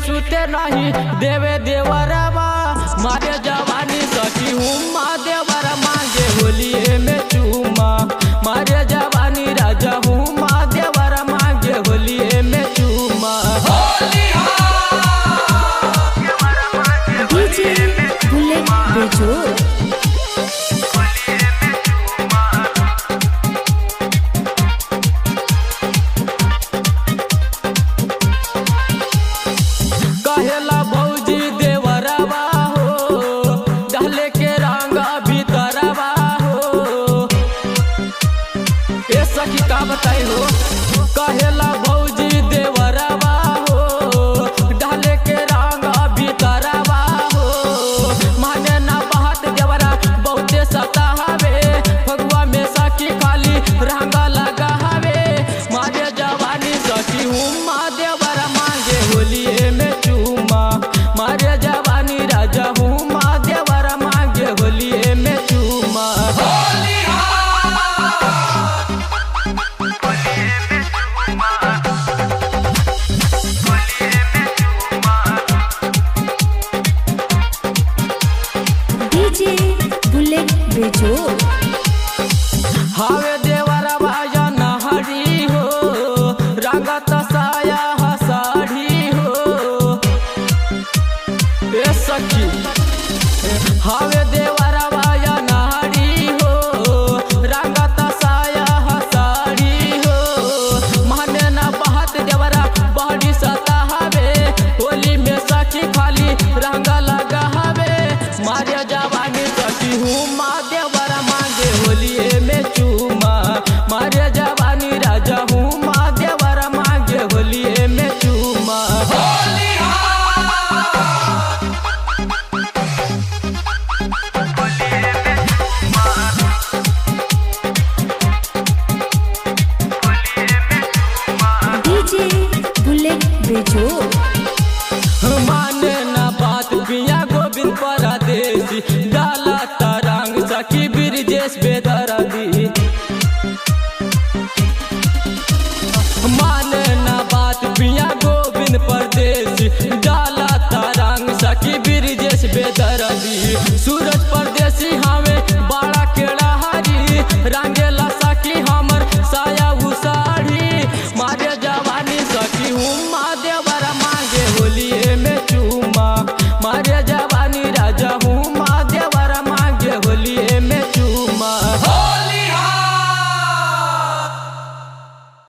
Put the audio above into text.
सुते नहीं देवे देवरवा मारे जवानी सखी हुम्मा देवर मांगे होली में चूमा मारे जवानी राजा हुम्मा देवर मांगे होली में चूमा। डीजे बुलेट बेजोर कहेला भौजी देवरवा हो डाले के रंग भीतरवा हो ए सखी का बताई हो कहेला